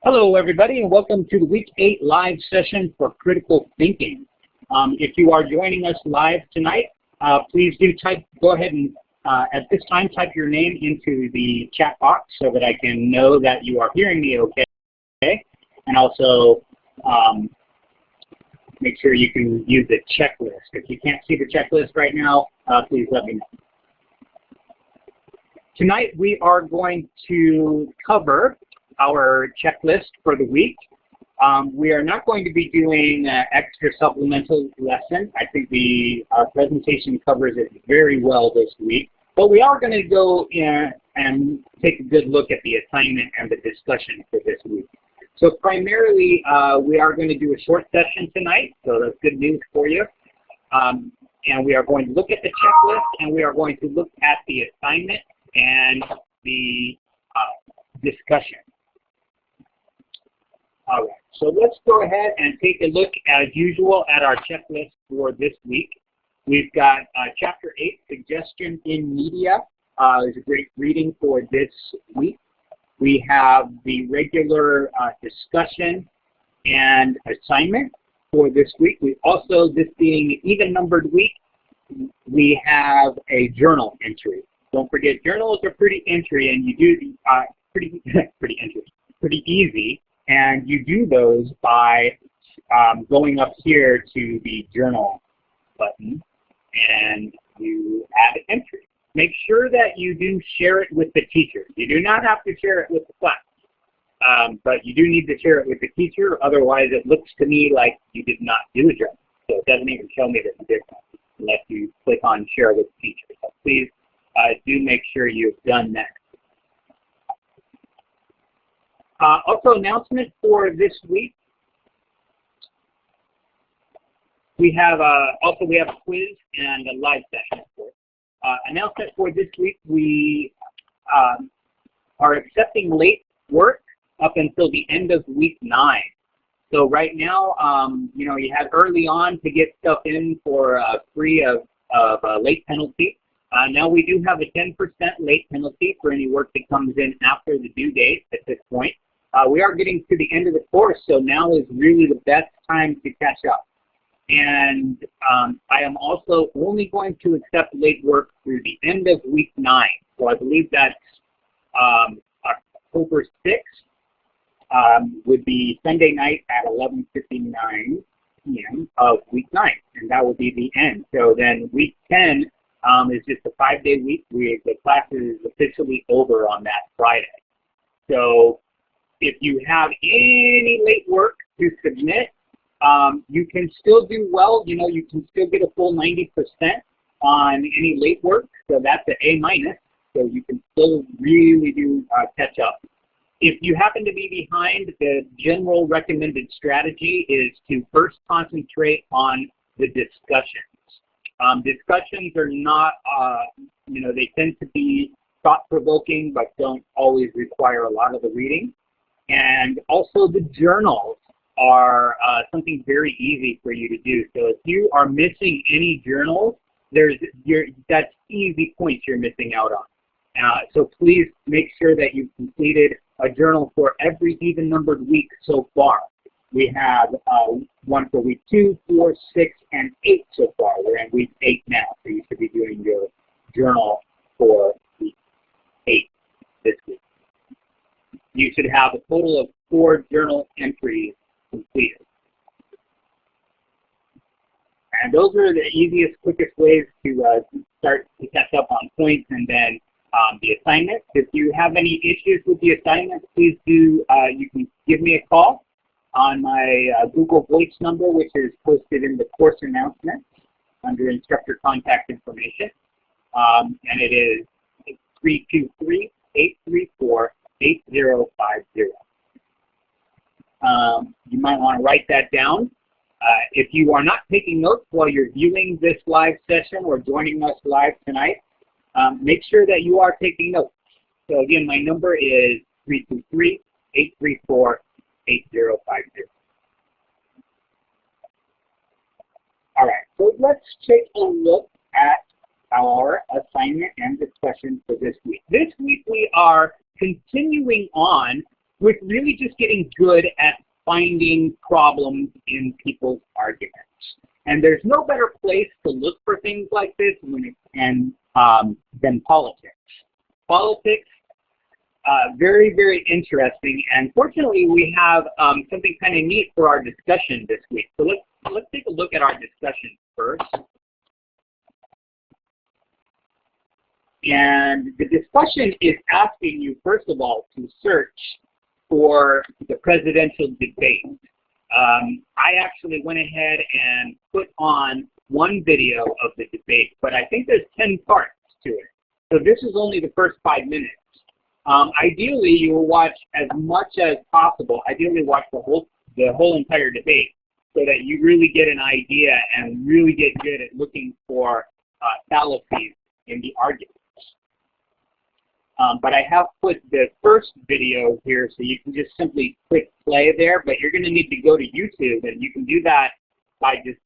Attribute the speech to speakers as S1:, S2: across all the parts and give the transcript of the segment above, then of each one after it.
S1: Hello, everybody, and welcome to the Week 8 live session for critical thinking. If you are joining us live tonight, please do go ahead and at this time type your name into the chat box so that I can know that you are hearing me okay. And also make sure you can use the checklist. If you can't see the checklist right now, please let me know. Tonight we are going to cover our checklist for the week. We are not going to be doing an extra supplemental lesson. I think our presentation covers it very well this week. But we are going to go in and take a good look at the assignment and the discussion for this week. So primarily, we are going to do a short session tonight, so that's good news for you. And we are going to look at the checklist, and we are going to look at the assignment and the discussion. All right, so let's go ahead and take a look, as usual, at our checklist for this week. We've got Chapter 8, Suggestion in Media, is a great reading for this week. We have the regular discussion and assignment for this week. We also, this being an even-numbered week, we have a journal entry. Don't forget, journals are pretty entry, and you do pretty easy. And you do those by going up here to the journal button and you add an entry. Make sure that you do share it with the teacher. You do not have to share it with the class, but you do need to share it with the teacher. Otherwise, it looks to me like you did not do a journal. So it doesn't even tell me that you did one unless you click on share with the teacher. So please do make sure you've done that. Also, announcement for this week. We have a quiz and a live session. Announcement for this week: we are accepting late work up until the end of week 9. So right now, you had early on to get stuff in for free of late penalty. Now we do have a 10% late penalty for any work that comes in after the due date at this point. We are getting to the end of the course, so now is really the best time to catch up. And I am also only going to accept late work through the end of week 9. So I believe that's October 6th would be Sunday night at 11:59 p.m. of week 9, and that will be the end. So then week 10 is just a 5-day week. The class is officially over on that Friday. So if you have any late work to submit, you can still do well. You can still get a full 90% on any late work, so that's an A-. So you can still really do catch up. If you happen to be behind, the general recommended strategy is to first concentrate on the discussions. Discussions are not, they tend to be thought-provoking, but don't always require a lot of the reading. And also the journals are something very easy for you to do. So if you are missing any journals, that's easy points you're missing out on. So please make sure that you've completed a journal for every even-numbered week so far. We have one for week 2, 4, 6, and 8 so far. We're in week 8 now, so you should be doing your journal for week 8 this week. You should have a total of 4 journal entries completed. And those are the easiest, quickest ways to start to catch up on points. And then the assignments. If you have any issues with the assignments, please do, you can give me a call on my Google Voice number, which is posted in the course announcement under instructor contact information. And it is 323-834-8050. You might want to write that down. If you are not taking notes while you're viewing this live session or joining us live tonight, make sure that you are taking notes. So again, my number is 323-834-8050. All right, so let's take a look at our assignment and discussion for this week. This week we are continuing on with really just getting good at finding problems in people's arguments. And there's no better place to look for things like this than politics. Politics, very, very interesting. And fortunately, we have something kind of neat for our discussion this week. So let's take a look at our discussion first. And the discussion is asking you, first of all, to search for the presidential debate. I actually went ahead and put on one video of the debate, but I think there's 10 parts to it. So this is only the first 5 minutes. Ideally, you will watch as much as possible. Ideally, watch the whole entire debate so that you really get an idea and really get good at looking for fallacies in the argument. But I have put the first video here, so you can just simply click play there, but you're going to need to go to YouTube, and you can do that by just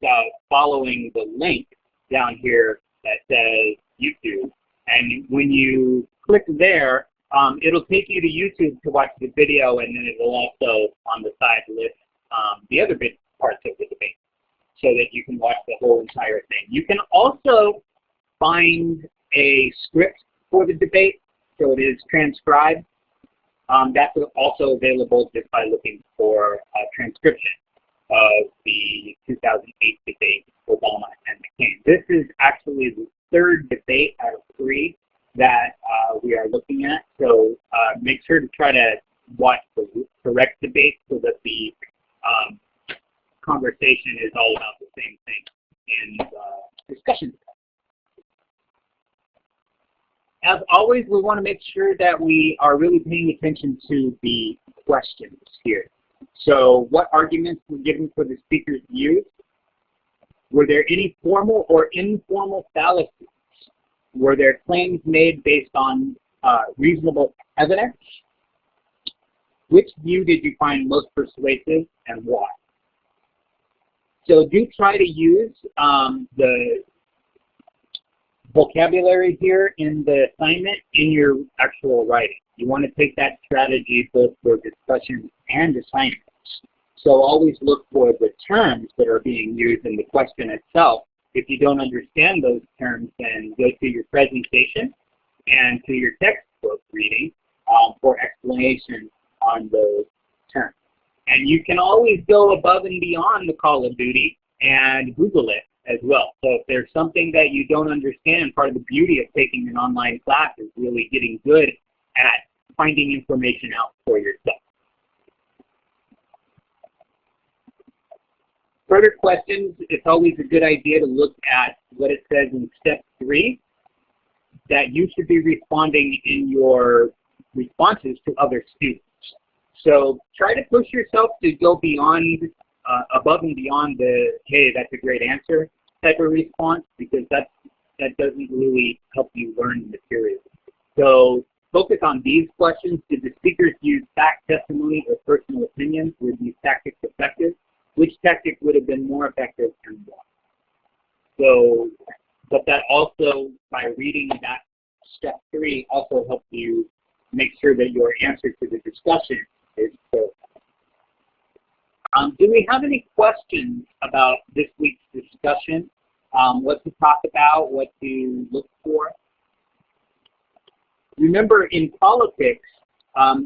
S1: following the link down here that says YouTube. And when you click there, it'll take you to YouTube to watch the video, and then it will also, on the side, list the other big parts of the debate so that you can watch the whole entire thing. You can also find a script for the debate, so it is transcribed. That's also available just by looking for a transcription of the 2008 debate, Obama and McCain. This is actually the third debate out of 3 that we are looking at. So make sure to try to watch the correct debate so that the conversation is all about the same thing in the discussion. As always, we want to make sure that we are really paying attention to the questions here. So what arguments were given for the speaker's views? Were there any formal or informal fallacies? Were there claims made based on reasonable evidence? Which view did you find most persuasive and why? So do try to use the vocabulary here in the assignment in your actual writing. You want to take that strategy both for discussions and assignments. So always look for the terms that are being used in the question itself. If you don't understand those terms, then go to your presentation and to your textbook reading for explanation on those terms. And you can always go above and beyond the call of duty and Google it as well. So if there's something that you don't understand, part of the beauty of taking an online class is really getting good at finding information out for yourself. Further questions, it's always a good idea to look at what it says in step 3, that you should be responding in your responses to other students. So try to push yourself to go beyond, above and beyond the, hey, that's a great answer type of response, because that doesn't really help you learn the material. So focus on these questions. Did the speakers use fact, testimony, or personal opinions? Were these tactics effective? Which tactic would have been more effective and why? So, but that also, by reading that step 3, also helps you make sure that your answer to the discussion is clear. Do we have any questions about this week's discussion? What to talk about, what to look for? Remember, in politics,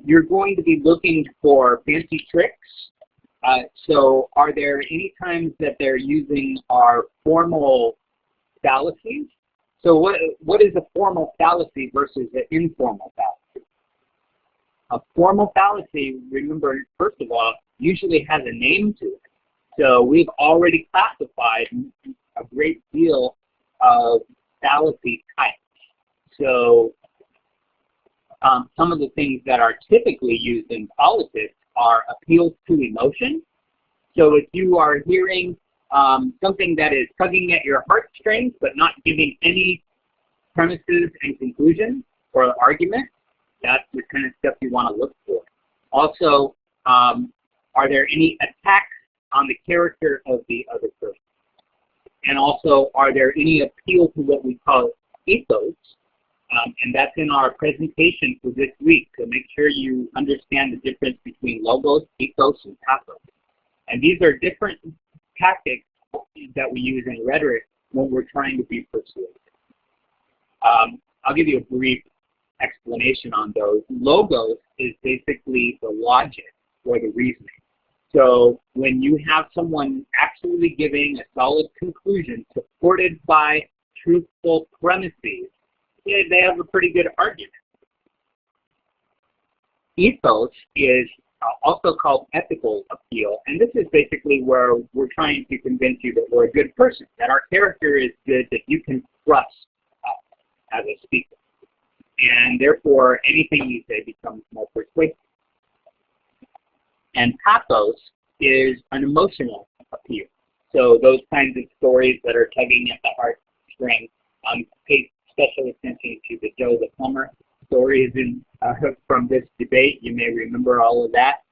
S1: you're going to be looking for fancy tricks. So are there any times that they're using our formal fallacies? So what is a formal fallacy versus an informal fallacy? A formal fallacy, remember, first of all, usually has a name to it. So we've already classified a great deal of fallacy types. So some of the things that are typically used in politics are appeals to emotion. So if you are hearing something that is tugging at your heartstrings but not giving any premises and conclusions or argument, that's the kind of stuff you want to look for. Also, are there any attacks on the character of the other person? And also, are there any appeal to what we call ethos And that's in our presentation for this week. So make sure you understand the difference between logos, ethos, and pathos. And these are different tactics that we use in rhetoric when we're trying to be persuasive. I'll give you a brief explanation on those. Logos is basically the logic or the reasoning. So when you have someone actually giving a solid conclusion supported by truthful premises, they have a pretty good argument. Ethos is also called ethical appeal, and this is basically where we're trying to convince you that we're a good person, that our character is good, that you can trust us as a speaker. And therefore, anything you say becomes more persuasive. And pathos is an emotional appeal. So those kinds of stories that are tugging at the heartstrings, pay special attention to the Joe the Plumber stories from this debate. You may remember all of that.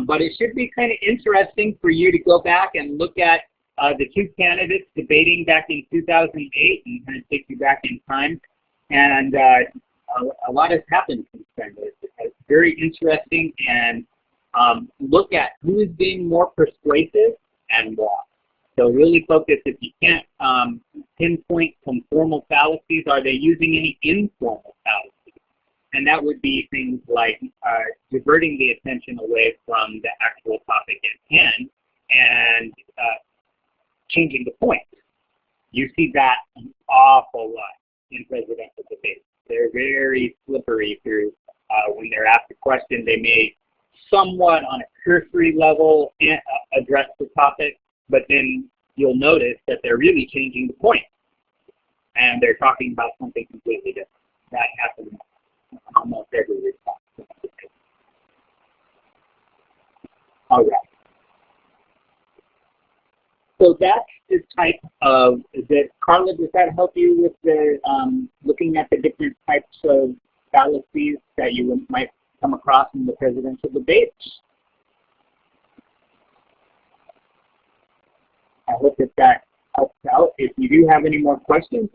S1: But it should be kind of interesting for you to go back and look at the two candidates debating back in 2008 and kind of take you back in time. And a lot has happened since then. It's very interesting, and look at who is being more persuasive and why. So really focus, if you can't pinpoint some formal fallacies, are they using any informal fallacies? And that would be things like diverting the attention away from the actual topic at hand and changing the point. You see that an awful lot in presidential debates. They're very slippery through when they're asked a question. They may somewhat on a cursory level address the topic, but then you'll notice that they're really changing the point, and they're talking about something completely different. That happens almost every response. All right. So that's the type of, Carla, does that help you with the looking at the different types of fallacies that you might come across in the presidential debates? I hope that helps out. If you do have any more questions,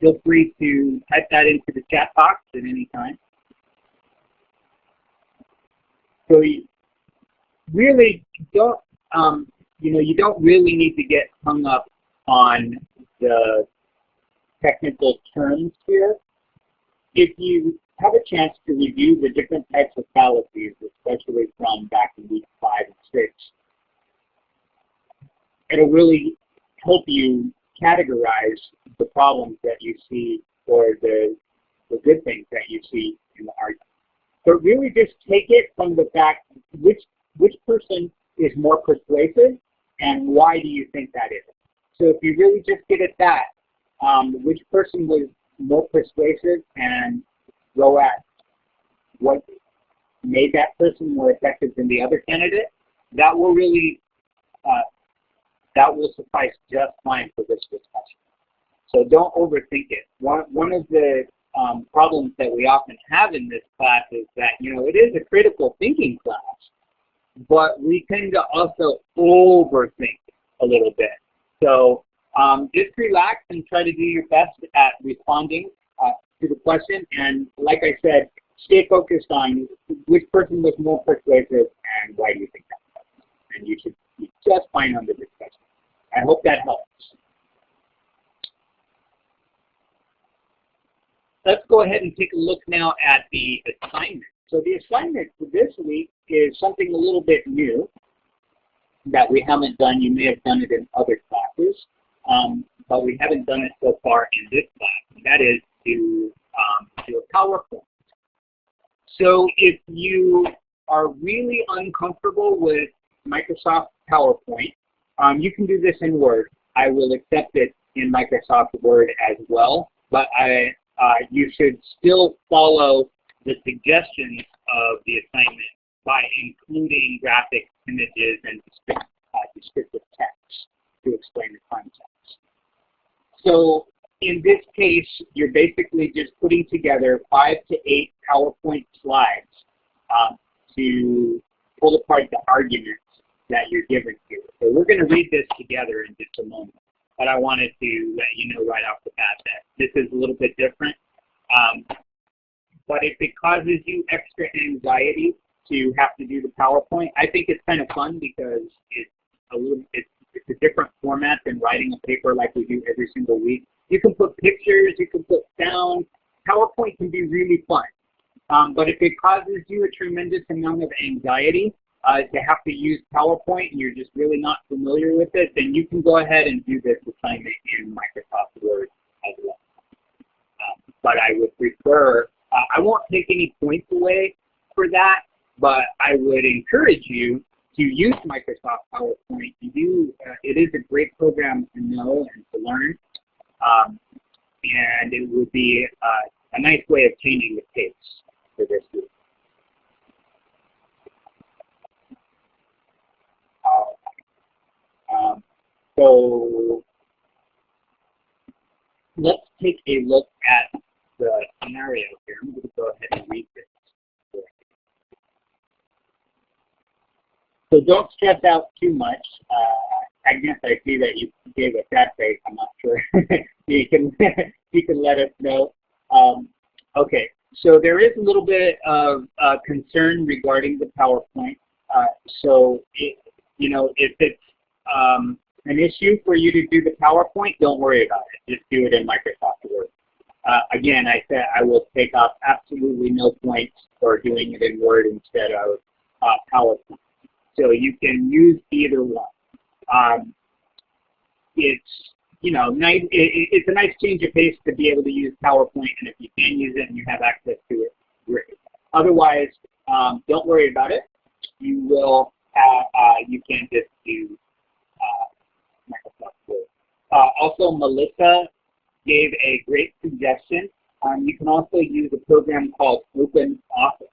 S1: feel free to type that into the chat box at any time. So you really don't, you don't really need to get hung up on the technical terms here. If you have a chance to review the different types of fallacies, especially from back in week 5 and 6, it'll really help you categorize the problems that you see or the good things that you see in the argument. But really just take it from the fact which person is more persuasive and why do you think that is. So if you really just get at that, which person was more persuasive and go at what made that person more effective than the other candidate, that will really that will suffice just fine for this discussion. So don't overthink it. One of the problems that we often have in this class is that, it is a critical thinking class, but we tend to also overthink a little bit. So just relax and try to do your best at responding to the question. And like I said, stay focused on which person was more persuasive and why do you think that. And you should be just fine on the discussion. I hope that helps. Let's go ahead and take a look now at the assignment. So the assignment for this week is something a little bit new that we haven't done. You may have done it in other classes, but we haven't done it so far in this class. And that is to do a PowerPoint. So if you are really uncomfortable with Microsoft PowerPoint, you can do this in Word. I will accept it in Microsoft Word as well, but you should still follow the suggestions of the assignment by including graphics, images, and descriptive text to explain the concepts. So in this case, you're basically just putting together 5 to 8 PowerPoint slides to pull apart the arguments that you're given here. So we're going to read this together in just a moment, but I wanted to let you know right off the bat that this is a little bit different. But if it causes you extra anxiety to have to do the PowerPoint, I think it's kind of fun because it's a different format than writing a paper like we do every single week. You can put pictures, you can put sound. PowerPoint can be really fun. But if it causes you a tremendous amount of anxiety to have to use PowerPoint and you're just really not familiar with it, then you can go ahead and do this assignment in Microsoft Word as well. But I would prefer, I won't take any points away for that, but I would encourage you to use Microsoft PowerPoint. It is a great program to know and to learn, and it would be a nice way of changing the pace for this group. So let's take a look at the scenario here. I'm going to go ahead and read this. So don't stress out too much. Agnes, I see that you gave a sad face. I'm not sure. you can let us know. Okay, so there is a little bit of concern regarding the PowerPoint. So if it's an issue for you to do the PowerPoint, don't worry about it. Just do it in Microsoft Word. Again, I said I will take off absolutely no points for doing it in Word instead of PowerPoint. So you can use either one. It's nice. It's a nice change of pace to be able to use PowerPoint, and if you can use it and you have access to it, great. Otherwise, don't worry about it. You will. You can just do Microsoft Word. Also, Melissa gave a great suggestion. You can also use a program called Open Office.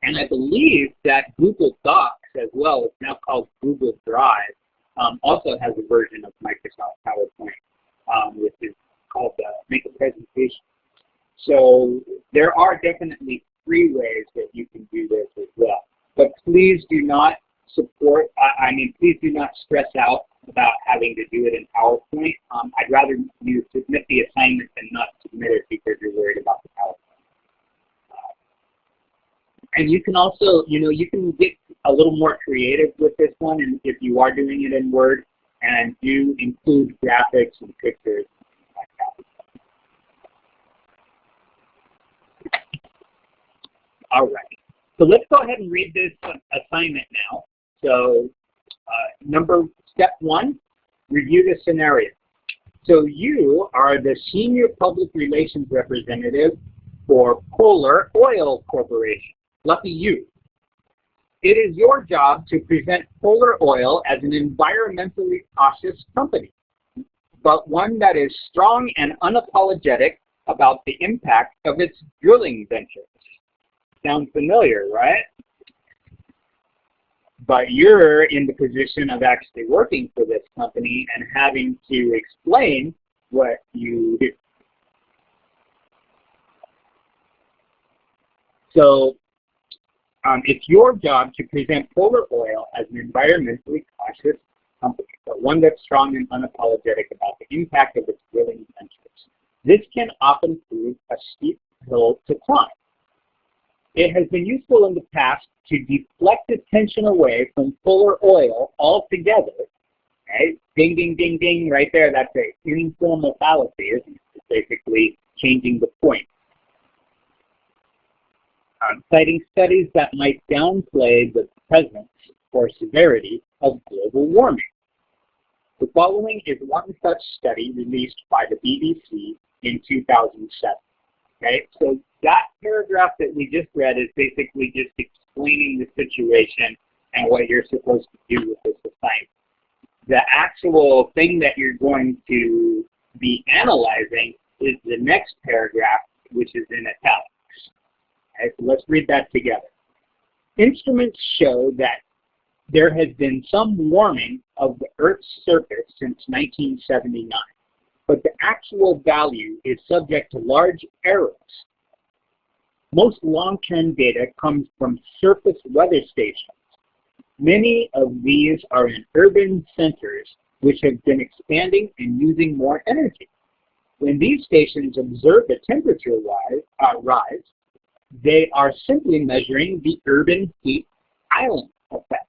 S1: And I believe that Google Docs as well, it's now called Google Drive, also has a version of Microsoft PowerPoint, which is called Make a Presentation. So there are definitely free ways that you can do this as well. But please do not please do not stress out about having to do it in PowerPoint. I'd rather you submit the assignment than not submit it because you're worried about the PowerPoint. And you can also, you can get a little more creative with this one, and if you are doing it in Word, and do include graphics and pictures like that. All right. So let's go ahead and read this assignment now. So step 1, review the scenario. So you are the Senior Public Relations Representative for Polar Oil Corporation. Lucky you. It is your job to present Polar Oil as an environmentally cautious company, but one that is strong and unapologetic about the impact of its drilling ventures. Sounds familiar, right? But you're in the position of actually working for this company and having to explain what you do. So it's your job to present Polar Oil as an environmentally cautious company, but one that's strong and unapologetic about the impact of its drilling ventures. This can often prove a steep hill to climb. It has been useful in the past to deflect attention away from Polar Oil altogether. Right? Ding, ding, ding, ding, right there. That's an informal fallacy, isn't it? It's basically changing the point. Citing studies that might downplay the presence or severity of global warming. The following is one such study released by the BBC in 2007. Okay, so that paragraph that we just read is basically just explaining the situation and what you're supposed to do with this assignment. The actual thing that you're going to be analyzing is the next paragraph, which is in italics. Okay, so let's read that together. Instruments show that there has been some warming of the Earth's surface since 1979, but the actual value is subject to large errors. Most long-term data comes from surface weather stations. Many of these are in urban centers which have been expanding and using more energy. When these stations observe the temperature rise, they are simply measuring the urban heat island effect.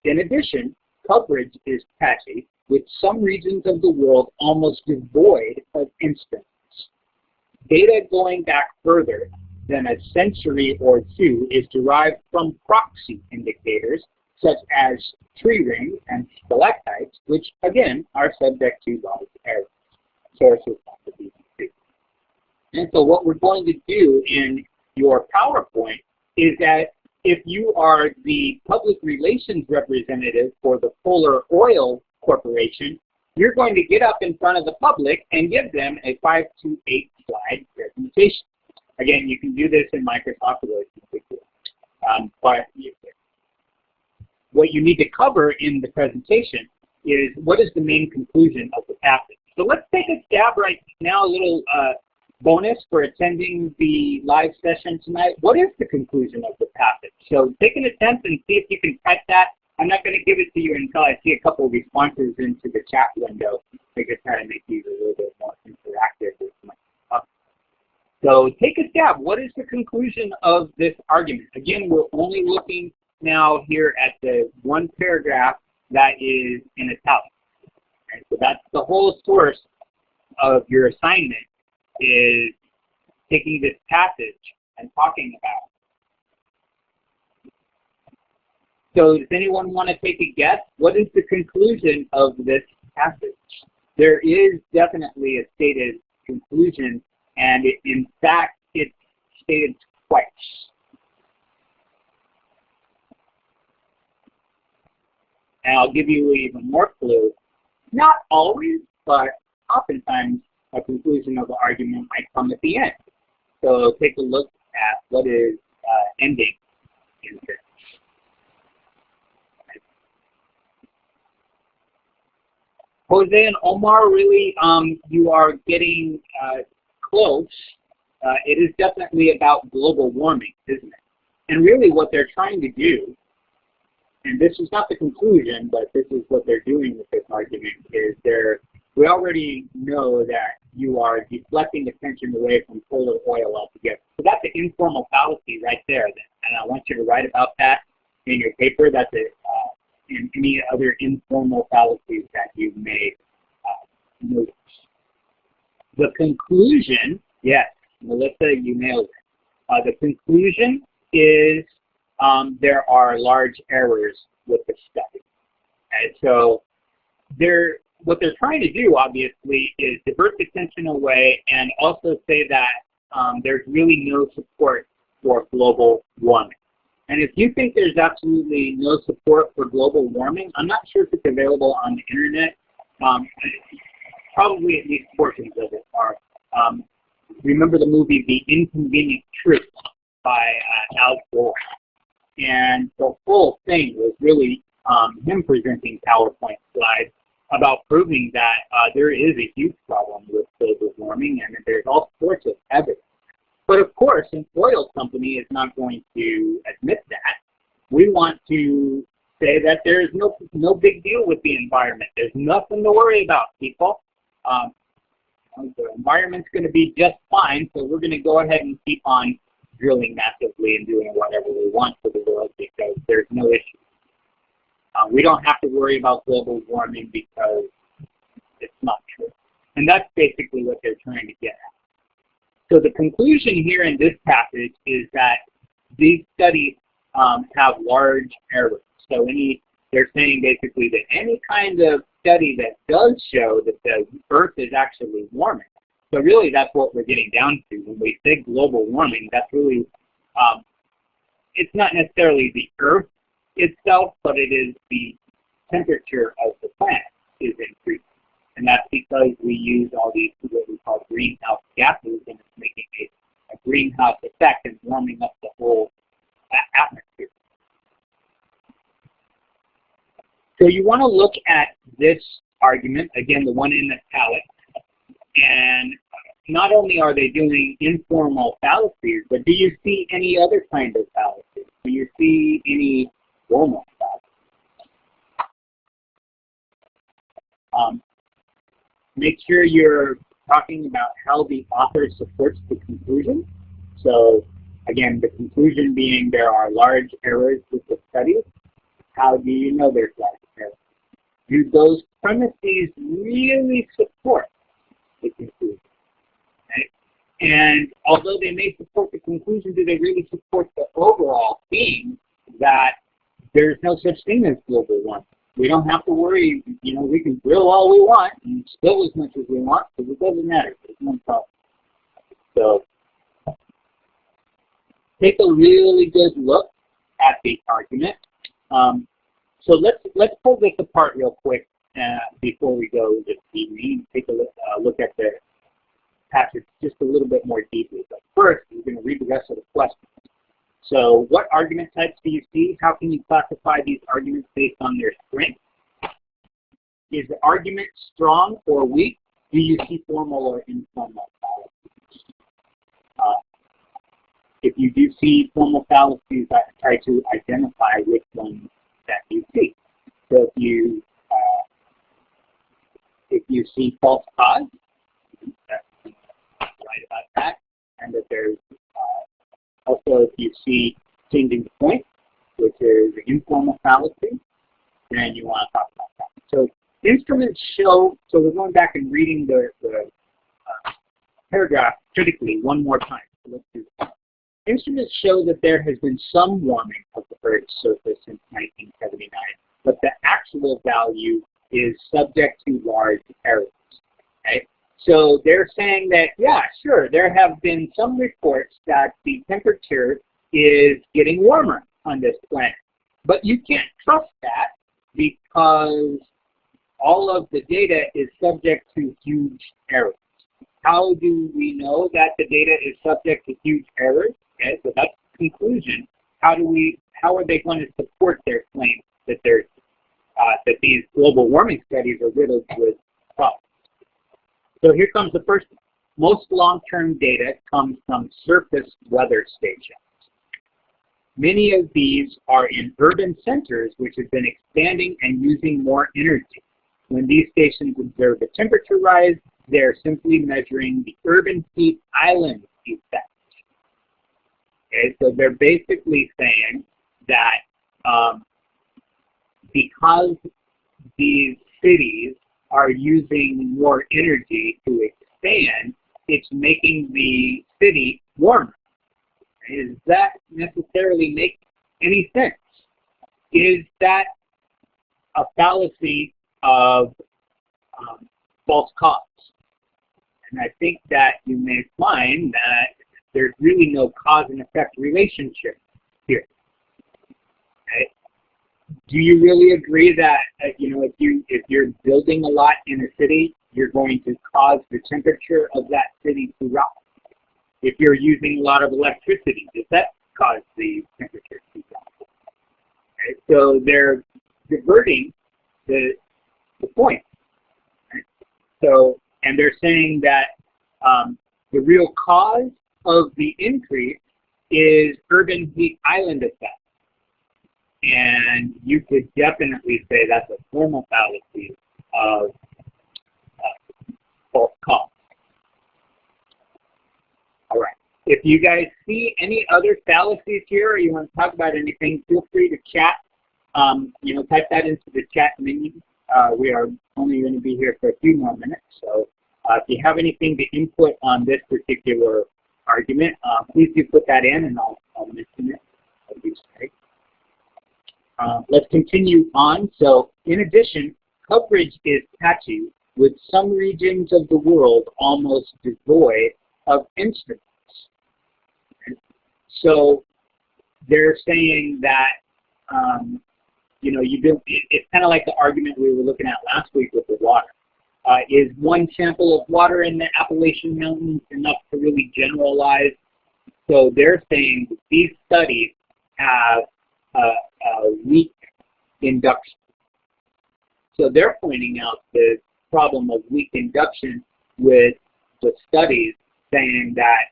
S1: In addition, coverage is patchy, with some regions of the world almost devoid of incidents. Data going back further than a century or two is derived from proxy indicators such as tree rings and stalactites, which again are subject to large errors. Sources on the BBC. And so what we're going to do in your PowerPoint is that if you are the public relations representative for the Fuller Oil Corporation, you're going to get up in front of the public and give them a 5 to 8 slide presentation. Again, you can do this in Microsoft Word, but what you need to cover in the presentation is what is the main conclusion of the passage. So let's take a stab right now, a little bonus for attending the live session tonight. What is the conclusion of the passage? So take an attempt and see if you can type that. I'm not going to give it to you until I see a couple of responses into the chat window. I could try to make these a little bit more interactive with my So take a stab. What is the conclusion of this argument? Again, we're only looking now here at the one paragraph that is in italics. Okay, so that's the whole source of your assignment, is taking this passage and talking about it. So does anyone want to take a guess? What is the conclusion of this passage? There is definitely a stated conclusion, and in fact, it's stated twice. And I'll give you even more clue. Not always, but oftentimes a conclusion of the argument might come at the end. So take a look at what is ending in this. Jose and Omar, really, you are getting close. It is definitely about global warming, isn't it? And really what they're trying to do, and this is not the conclusion, but this is what they're doing with this argument, is we already know that you are deflecting attention away from solar oil altogether. So that's an informal fallacy right there. And I want you to write about that in your paper. That's in any other informal fallacies that you may notice. The conclusion, yes, Melissa, you nailed it. The conclusion is there are large errors with the study. And so what they're trying to do, obviously, is divert attention away and also say that there's really no support for global warming. And if you think there's absolutely no support for global warming, I'm not sure if it's available on the internet. Probably at least portions of it are. Remember the movie The Inconvenient Truth by Al Gore? And the whole thing was really him presenting PowerPoint slides about proving that there is a huge problem with global warming, and that there's all sorts of evidence. But of course, an oil company is not going to admit that. We want to say that there's no big deal with the environment. There's nothing to worry about, people. The environment's going to be just fine, so we're going to go ahead and keep on drilling massively and doing whatever we want for the world because there's no issue. We don't have to worry about global warming because it's not true. And that's basically what they're trying to get at. So the conclusion here in this passage is that these studies have large errors. So they're saying basically that any kind of study that does show that the Earth is actually warming. So really that's what we're getting down to. When we say global warming, that's really, it's not necessarily the Earth itself, but it is the temperature of the planet is increasing. And that's because we use all these what we call greenhouse gases, and it's making a greenhouse effect and warming up the whole atmosphere. So you want to look at this argument, again, the one in italics, and not only are they doing informal fallacies, but do you see any other kind of fallacies? Do you see any formal fallacies? Make sure you're talking about how the author supports the conclusion. So again, the conclusion being there are large errors with the study. How do you know there's large errors? Do those premises really support the conclusion? Right? And although they may support the conclusion, do they really support the overall theme that there's no such thing as global warming? We don't have to worry, you know, we can drill all we want and spill as much as we want because it doesn't matter. There's no problem. So take a really good look at the argument. So let's pull this apart real quick before we go this evening. Take a look at the passage just a little bit more deeply. But first, we're going to read the rest of the question. So what argument types do you see? How can you classify these arguments based on their strength? Is the argument strong or weak? Do you see formal or informal fallacies? If you do see formal fallacies, try to identify which ones that you see. So if you see false cause, that's right about that, and that there's also, if you see changing the point, which is an informal fallacy, then you want to talk about that. So instruments show, so we're going back and reading the paragraph critically one more time. So let's do that. Instruments show that there has been some warming of the Earth's surface since 1979, but the actual value is subject to large errors. Okay? So they're saying that, yeah, sure, there have been some reports that the temperature is getting warmer on this planet. But you can't trust that because all of the data is subject to huge errors. How do we know that the data is subject to huge errors? Okay, so that's the conclusion. How are they going to support their claim that there's that these global warming studies are riddled with problems? So here comes the first one. Most long-term data comes from surface weather stations. Many of these are in urban centers which have been expanding and using more energy. When these stations observe a temperature rise, they're simply measuring the urban heat island effect. Okay, so they're basically saying that because these cities are using more energy to expand, it's making the city warmer. Does that necessarily make any sense? Is that a fallacy of false cause? And I think that you may find that there's really no cause and effect relationship here. Okay? Do you really agree that you know, if you're building a lot in a city, you're going to cause the temperature of that city to rise? If you're using a lot of electricity, does that cause the temperature to rise? Okay? So they're diverting the point. Right? So, and they're saying that the real cause of the increase is urban heat island effect. And you could definitely say that's a formal fallacy of false cause. All right. If you guys see any other fallacies here, or you want to talk about anything, feel free to chat. You know, type that into the chat menu. We are only going to be here for a few more minutes, so if you have anything to input on this particular argument, please do put that in, and I'll mention it. That'd be great. Let's continue on. So, in addition, coverage is patchy, with some regions of the world almost devoid of instruments. So, they're saying that you know, it's kind of like the argument we were looking at last week with the water. Is one sample of water in the Appalachian Mountains enough to really generalize? So they're saying that these studies have a weak induction. So they're pointing out the problem of weak induction with the studies, saying that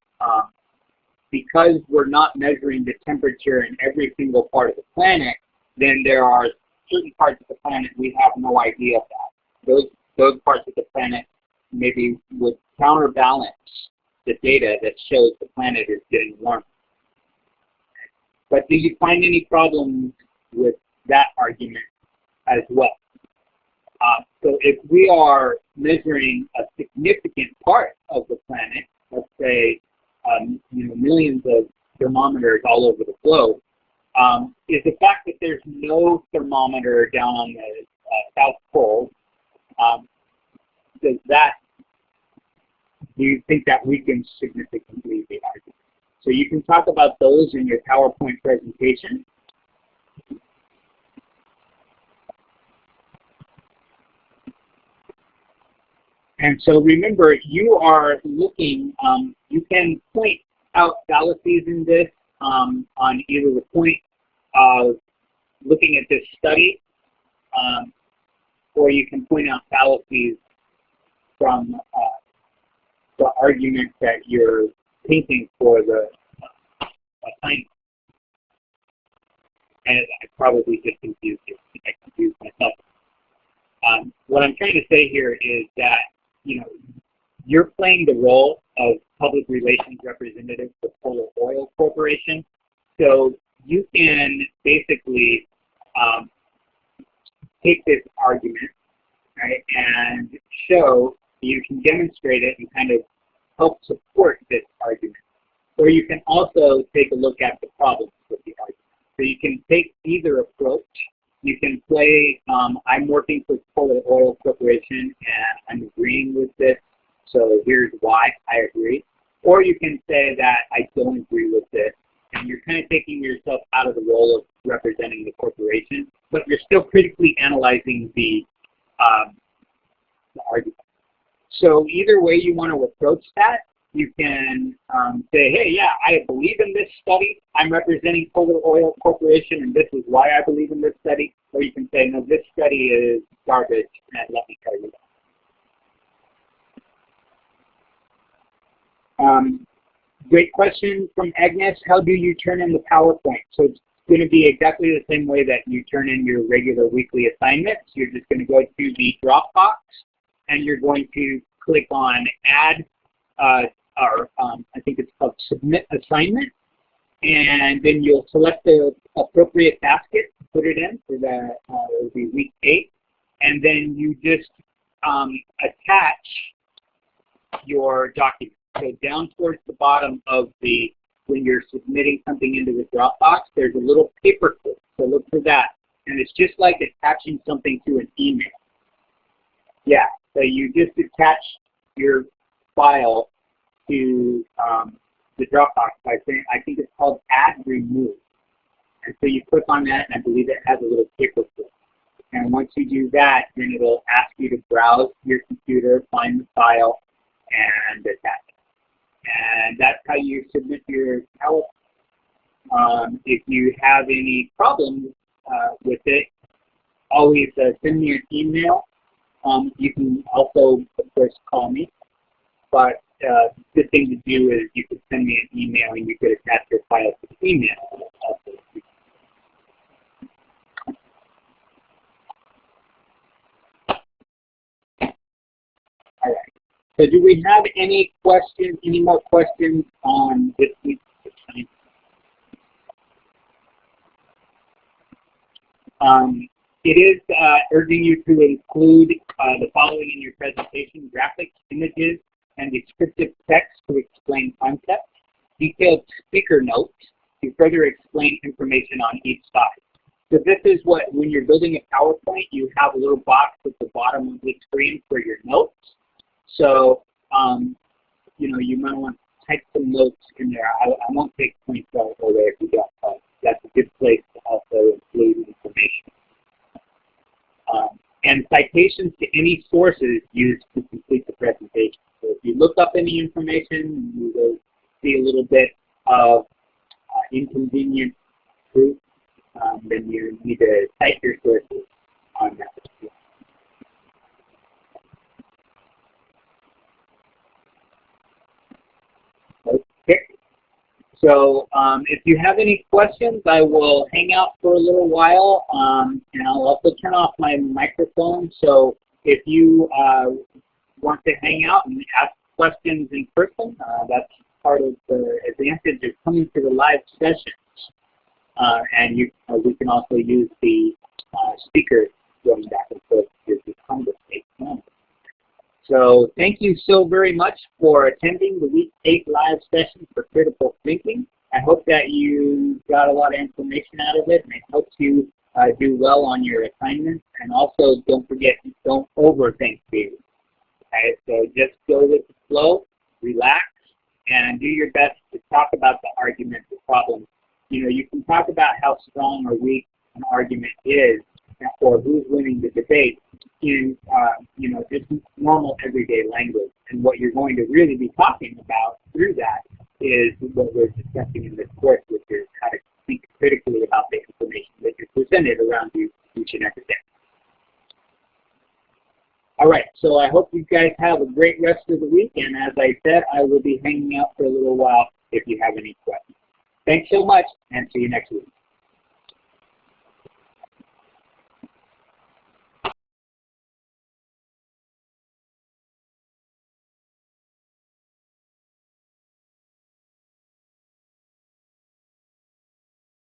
S1: because we're not measuring the temperature in every single part of the planet, then there are certain parts of the planet we have no idea about. Those parts of the planet maybe would counterbalance the data that shows the planet is getting warmer. But do you find any problems with that argument as well? So if we are measuring a significant part of the planet, let's say millions of thermometers all over the globe, is the fact that there's no thermometer down on the South Pole, do you think that weakens significantly the argument? So you can talk about those in your PowerPoint presentation. And so remember, you are looking, you can point out fallacies in this on either the point of looking at this study, or you can point out fallacies from the argument that you're painting for the assignment. And I probably just confused you. I confused myself. What I'm trying to say here is that you're playing the role of public relations representative for Solar Oil Corporation. So you can basically take this argument, right, and show, you can demonstrate it and kind of help support this argument. Or you can also take a look at the problems with the argument. So you can take either approach. You can play, I'm working for Solar Oil Corporation and I'm agreeing with this, so here's why I agree. Or you can say that I don't agree with this, and you're kind of taking yourself out of the role of representing the corporation, but you're still critically analyzing the argument. So either way you want to approach that, you can say, hey, yeah, I believe in this study. I'm representing Solar Oil Corporation, and this is why I believe in this study. Or you can say, no, this study is garbage, and let me tell you that. Great question from Agnes. How do you turn in the PowerPoint? So it's going to be exactly the same way that you turn in your regular weekly assignments. You're just going to go to the Dropbox, and you're going to click on Add, I think it's called Submit Assignment, and then you'll select the appropriate basket, put it in for the it'll be week 8, and then you just attach your document. So down towards the bottom of the, when you're submitting something into the Dropbox, there's a little paper clip. So look for that, and it's just like attaching something to an email. Yeah, so you just attach your file to the Dropbox by saying, I think it's called Add Remove. And so you click on that, and I believe it has a little paper clip. And once you do that, then it'll ask you to browse your computer, find the file, and attach it. And that's how you submit your PowerPoint. If you have any problems with it, always send me an email. You can also, of course, call me. But the good thing to do is you could send me an email and you could attach your file to the email. All right. So do we have any questions, any more questions on this week's assignment? It is urging you to include the following in your presentation: graphics, images, and descriptive text to explain concepts, detailed speaker notes to further explain information on each side. So this is what, when you're building a PowerPoint, you have a little box at the bottom of the screen for your notes. So, you might want to type some notes in there. I won't take points all the way if you don't. That's a good place to also include information. And citations to any sources used to complete the presentation. So if you look up any information, you will see a little bit of inconvenient truth, then you need to cite your sources on that. Okay. So if you have any questions, I will hang out for a little while, and I'll also turn off my microphone. So if you want to hang out and ask questions in person, that's part of the advantage of coming to the live sessions. And we can also use the speakers going back and forth to the conversation. So thank you so very much for attending the Week 8 live session for critical thinking. I hope that you got a lot of information out of it, and it helps you do well on your assignments. And also, don't forget, don't overthink things. Okay, so just go with the flow, relax, and do your best to talk about the argument, the problem. You know, you can talk about how strong or weak an argument is, or who's winning the debate in, you know, just normal everyday language. And what you're going to really be talking about through that is what we're discussing in this course, which is how to think critically about the information that you're presented around you each and every day. All right, so I hope you guys have a great rest of the week, and as I said, I will be hanging out for a little while if you have any questions. Thanks so much, and see you next week.